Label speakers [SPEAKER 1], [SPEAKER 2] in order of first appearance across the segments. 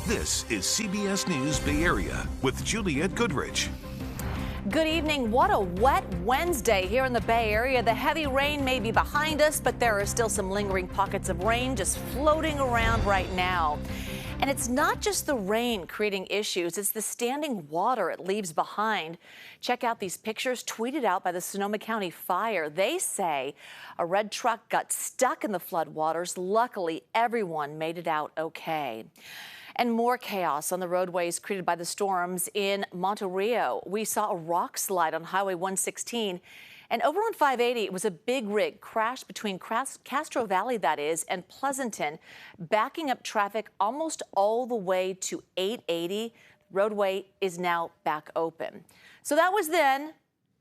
[SPEAKER 1] This is CBS News Bay Area with Juliette Goodrich.
[SPEAKER 2] Good evening. What a wet Wednesday here in the Bay Area. The heavy rain may be behind us, but there are still some lingering pockets of rain just floating around right now. And it's not just the rain creating issues, it's the standing water it leaves behind. Check out these pictures tweeted out by the Sonoma County Fire. They say a red truck got stuck in the floodwaters. Luckily, everyone made it out okay. And more chaos on the roadways created by the storms in Monterrey. We saw a rock slide on Highway 116. And over on 580, it was a big rig crashed between Castro Valley, that is, and Pleasanton, backing up traffic almost all the way to 880. The roadway is now back open. So that was then.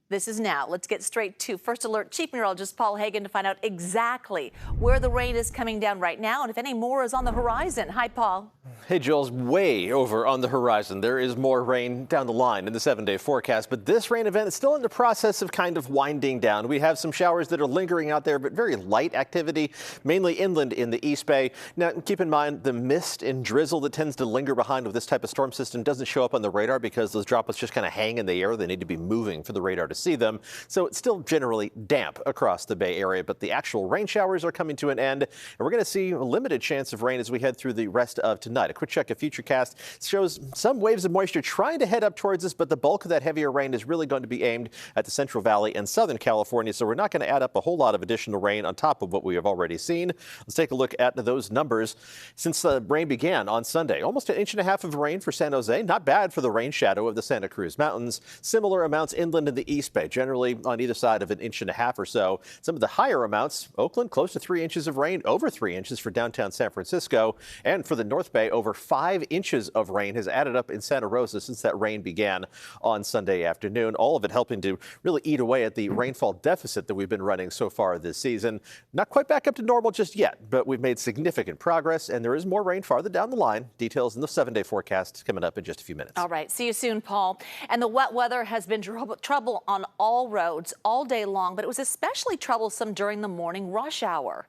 [SPEAKER 2] This is now. Let's get straight to First Alert Chief Meteorologist Paul Hagan to find out exactly where the rain is coming down right now and if any more is on the horizon. Hi, Paul.
[SPEAKER 3] Hey, Jules, way over on the horizon. There is more rain down the line in the 7-day forecast, but this rain event is still in the process of kind of winding down. We have some showers that are lingering out there, but very light activity, mainly inland in the East Bay. Now, keep in mind the mist and drizzle that tends to linger behind with this type of storm system doesn't show up on the radar because those droplets just kind of hang in the air. They need to be moving for the radar to see them. So it's still generally damp across the Bay Area, but the actual rain showers are coming to an end, and we're going to see a limited chance of rain as we head through the rest of tonight. A quick check of Futurecast shows some waves of moisture trying to head up towards us, but the bulk of that heavier rain is really going to be aimed at the Central Valley and Southern California, so we're not going to add up a whole lot of additional rain on top of what we have already seen. Let's take a look at those numbers. Since the rain began on Sunday, almost 1.5 inches of rain for San Jose. Not bad for the rain shadow of the Santa Cruz Mountains. Similar amounts inland in the East Bay, generally on either side of 1.5 inches or so. Some of the higher amounts, Oakland, close to 3 inches of rain, over 3 inches for downtown San Francisco, and for the North Bay, over 5 inches of rain has added up in Santa Rosa since that rain began on Sunday afternoon. All of it helping to really eat away at the rainfall deficit that we've been running so far this season. Not quite back up to normal just yet, but we've made significant progress, and there is more rain farther down the line. Details in the 7-day forecast coming up in just a few minutes.
[SPEAKER 2] All right. See you soon, Paul. And the wet weather has been trouble on all roads all day long, but it was especially troublesome during the morning rush hour.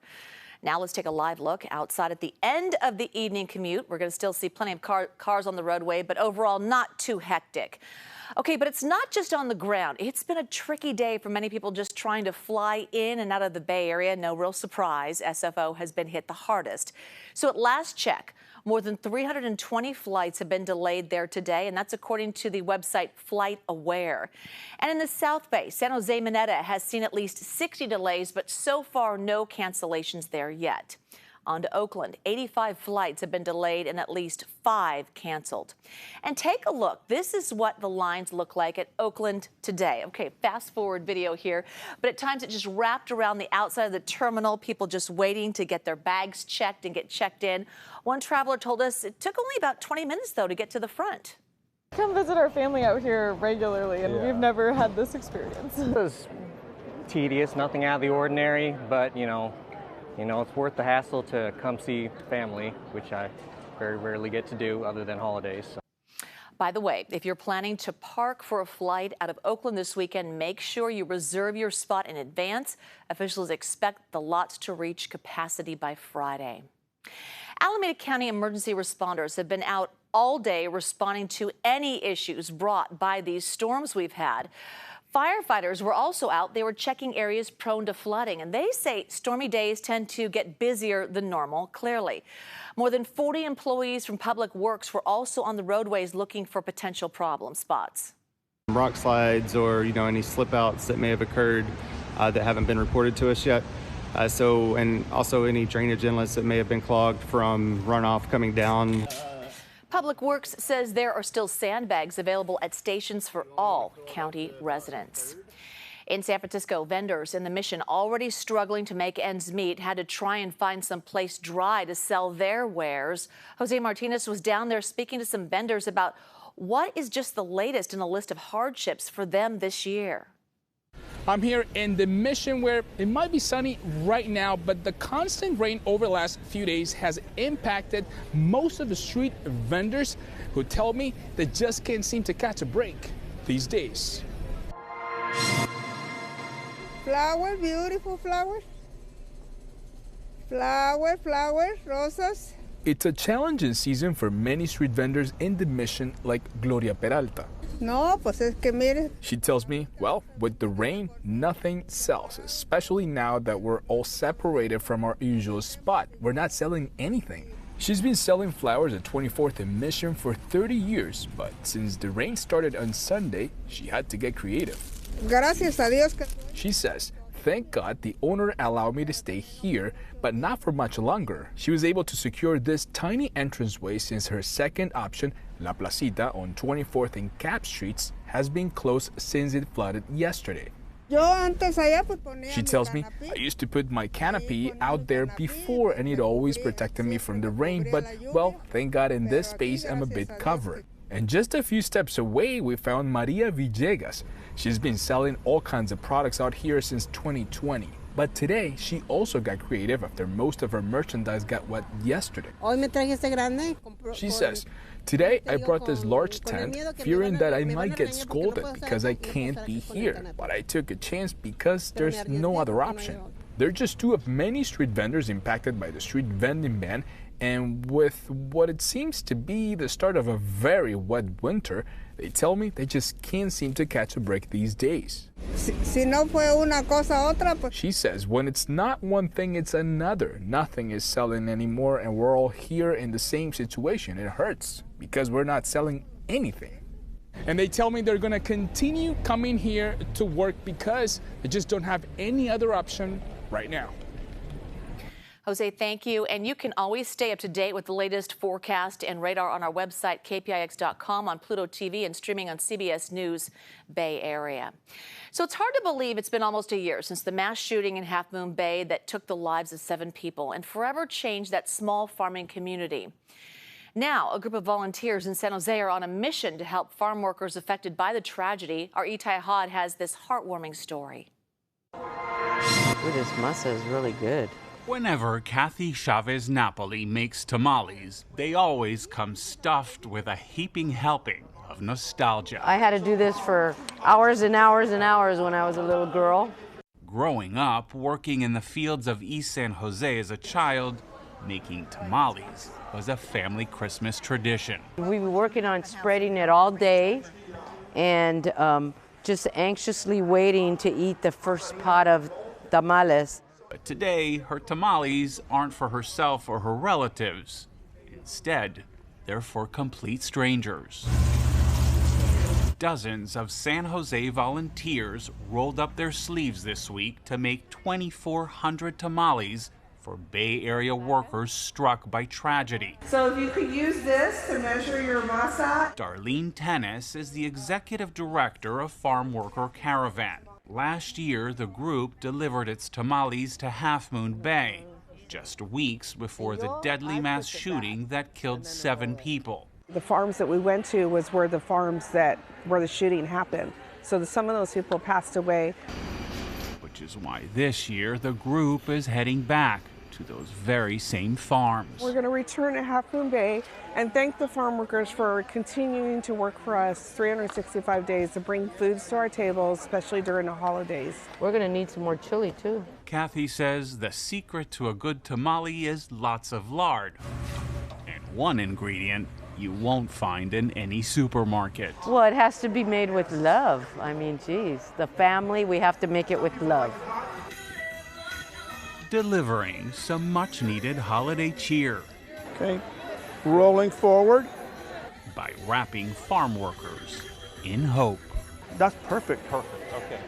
[SPEAKER 2] Now let's take a live look outside at the end of the evening commute. We're going to still see plenty of cars on the roadway, but overall not too hectic. Okay, but it's not just on the ground. It's been a tricky day for many people just trying to fly in and out of the Bay Area. No real surprise, SFO has been hit the hardest. So at last check, more than 320 flights have been delayed there today, and that's according to the website Flight Aware. And in the South Bay, San Jose Mineta has seen at least 60 delays, but so far no cancellations there yet. On to Oakland, 85 flights have been delayed and at least 5 canceled. And take a look. This is what the lines look like at Oakland today. Okay, fast forward video here, but at times it just wrapped around the outside of the terminal, people just waiting to get their bags checked and get checked in. One traveler told us it took only about 20 minutes, though, to get to the front.
[SPEAKER 4] Come visit our family out here regularly, and we've never had this experience.
[SPEAKER 5] It was tedious, nothing out of the ordinary, but you know, it's worth the hassle to come see family, which I very rarely get to do other than holidays. So.
[SPEAKER 2] By the way, if you're planning to park for a flight out of Oakland this weekend, make sure you reserve your spot in advance. Officials expect the lots to reach capacity by Friday. Alameda County emergency responders have been out all day responding to any issues brought by these storms we've had. Firefighters were also out. They were checking areas prone to flooding, and they say stormy days tend to get busier than normal, clearly. More than 40 employees from Public Works were also on the roadways looking for potential problem spots.
[SPEAKER 6] Rock slides or, any slip outs that may have occurred that haven't been reported to us yet. And also any drainage inlets that may have been clogged from runoff coming down.
[SPEAKER 2] Public Works says there are still sandbags available at stations for all county residents. In San Francisco, vendors in the Mission, already struggling to make ends meet, had to try and find some place dry to sell their wares. Jose Martinez was down there speaking to some vendors about what is just the latest in a list of hardships for them this year.
[SPEAKER 7] I'm here in the Mission where it might be sunny right now, but the constant rain over the last few days has impacted most of the street vendors who tell me they just can't seem to catch a break these days.
[SPEAKER 8] Flowers, beautiful flowers. Flowers, roses.
[SPEAKER 7] It's a challenging season for many street vendors in the Mission, like Gloria Peralta.
[SPEAKER 8] No, pues es que mire.
[SPEAKER 7] She tells me, well, with the rain, nothing sells, especially now that we're all separated from our usual spot. We're not selling anything. She's been selling flowers at 24th and Mission for 30 years, but since the rain started on Sunday, she had to get creative.
[SPEAKER 8] Gracias a Dios que...
[SPEAKER 7] She says, thank God the owner allowed me to stay here, but not for much longer. She was able to secure this tiny entranceway since her second option, La Placita on 24th and Cap Streets, has been closed since it flooded yesterday.
[SPEAKER 8] Yo antes allá pues ponía
[SPEAKER 7] She
[SPEAKER 8] mi
[SPEAKER 7] tells me,
[SPEAKER 8] canapé.
[SPEAKER 7] I used to put my canopy out there before and it always protected me from the rain, but well, thank God in this space I'm a bit covered. And just a few steps away, we found Maria Villegas. She's been selling all kinds of products out here since 2020. But today, she also got creative after most of her merchandise got wet yesterday.
[SPEAKER 8] Hoy me traje este grande.
[SPEAKER 7] She says, today I brought this large tent, fearing that I might get scolded because I can't be here. But I took a chance because there's no other option. They're just two of many street vendors impacted by the street vending ban, and with what it seems to be the start of a very wet winter, they tell me they just can't seem to catch a break these days.
[SPEAKER 8] Si no fue una cosa otra, pues...
[SPEAKER 7] She says when it's not one thing, it's another. Nothing is selling anymore, and we're all here in the same situation. It hurts because we're not selling anything. And they tell me they're going to continue coming here to work because they just don't have any other option right now.
[SPEAKER 2] Jose, thank you. And you can always stay up to date with the latest forecast and radar on our website, KPIX.com, on Pluto TV, and streaming on CBS News Bay Area. So it's hard to believe it's been almost a year since the mass shooting in Half Moon Bay that took the lives of 7 people and forever changed that small farming community. Now, a group of volunteers in San Jose are on a mission to help farm workers affected by the tragedy. Our Itai Hod has this heartwarming story.
[SPEAKER 9] Ooh, this masa is really good.
[SPEAKER 10] Whenever Kathy Chavez Napoli makes tamales, they always come stuffed with a heaping helping of nostalgia.
[SPEAKER 9] I had to do this for hours and hours and hours when I was a little girl.
[SPEAKER 10] Growing up, working in the fields of East San Jose as a child, making tamales was a family Christmas tradition.
[SPEAKER 9] We were working on spreading it all day and just anxiously waiting to eat the first pot of tamales.
[SPEAKER 10] But today, her tamales aren't for herself or her relatives. Instead, they're for complete strangers. Dozens of San Jose volunteers rolled up their sleeves this week to make 2,400 tamales for Bay Area workers struck by tragedy.
[SPEAKER 8] So if you could use this to measure your masa.
[SPEAKER 10] Darlene Tennis is the executive director of Farm Worker Caravan. Last year, the group delivered its tamales to Half Moon Bay, just weeks before the deadly mass shooting that killed 7 people.
[SPEAKER 11] The farms that we went to was where the farms where the shooting happened. So some of those people passed away.
[SPEAKER 10] Which is why this year the group is heading back to those very same farms.
[SPEAKER 11] We're going to return to Half Moon Bay and thank the farm workers for continuing to work for us 365 days to bring foods to our tables, especially during the holidays.
[SPEAKER 9] We're going to need some more chili, too.
[SPEAKER 10] Kathy says the secret to a good tamale is lots of lard. And one ingredient you won't find in any supermarket.
[SPEAKER 9] Well, it has to be made with love. I mean, geez, the family, we have to make it with love.
[SPEAKER 10] Delivering some much-needed holiday cheer.
[SPEAKER 12] Okay, rolling forward.
[SPEAKER 10] By wrapping farm workers in hope.
[SPEAKER 12] That's perfect. Perfect, okay.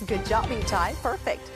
[SPEAKER 2] Good job, Itai. Perfect.